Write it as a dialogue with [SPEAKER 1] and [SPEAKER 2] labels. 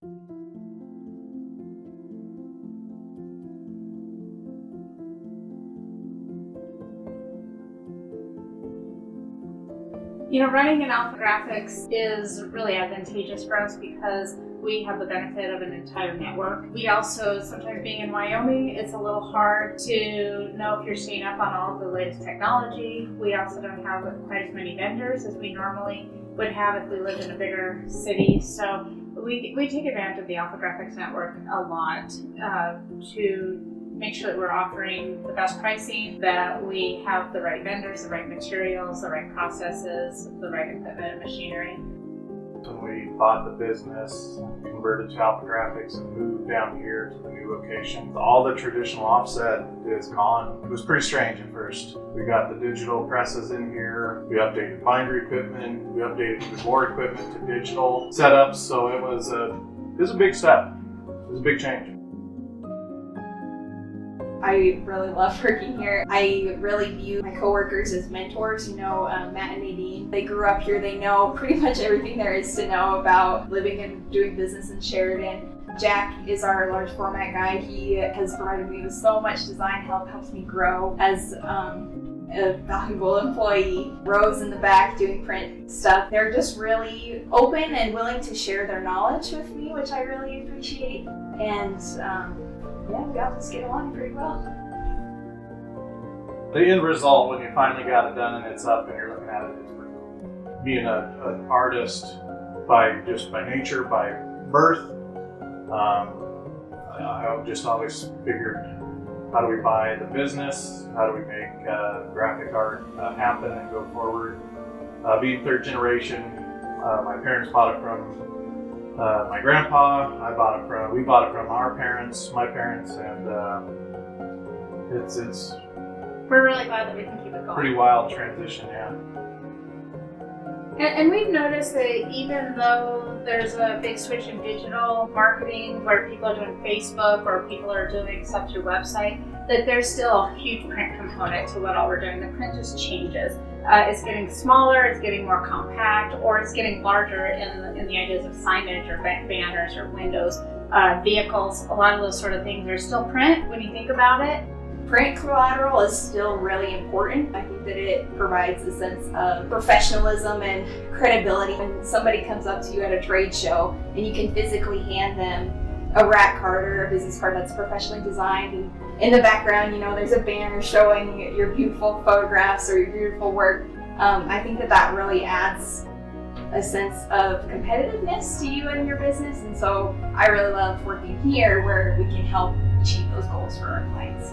[SPEAKER 1] Running in AlphaGraphics is really advantageous for us because we have the benefit of an entire network. We also, sometimes being in Wyoming, it's a little hard to know if you're staying up on all the latest technology. We also don't have quite as many vendors as we normally would have if we lived in a bigger city. So we take advantage of the AlphaGraphics network a lot to make sure that we're offering the best pricing, that we have the right vendors, the right materials, the right processes, the right equipment and machinery.
[SPEAKER 2] When we bought the business, we converted to AlphaGraphics and moved down here to the new location. All the traditional offset is gone. It was pretty strange at first. We got the digital presses in here, we updated binder equipment, we updated even more equipment to digital setups, so it was a big step. It was a big change.
[SPEAKER 3] I really love working here. I really view my coworkers as mentors. Matt and Nadine, they grew up here. They know pretty much everything there is to know about living and doing business in Sheridan. Jack is our large format guy. He has provided me with so much design help, helps me grow as a valuable employee. Rose in the back doing print stuff. They're just really open and willing to share their knowledge with me, which I really appreciate. And we got this get along pretty well.
[SPEAKER 2] The end result, when you finally got it done and it's up and you're looking at it, it's pretty cool. Being an artist by nature, by birth, I just always figured, how do we buy the business? How do we make graphic art happen and go forward? Being third generation, my parents bought it from my grandpa. We bought it from our parents, my parents, and it's
[SPEAKER 1] We're really glad that we can keep it going.
[SPEAKER 2] Pretty wild transition, yeah.
[SPEAKER 1] And we've noticed that even though there's a big switch in digital marketing where people are doing Facebook or people are doing stuff through website, that there's still a huge print component to what all we're doing. The print just changes. It's getting smaller, it's getting more compact, or it's getting larger in the ideas of signage or banners or windows, vehicles. A lot of those sort of things are still print when you think about it.
[SPEAKER 3] Print collateral is still really important. I think that it provides a sense of professionalism and credibility. When somebody comes up to you at a trade show and you can physically hand them a rack card or a business card that's professionally designed, and in the background, there's a banner showing your beautiful photographs or your beautiful work. I think that really adds a sense of competitiveness to you and your business, and so I really love working here where we can help achieve those goals for our clients.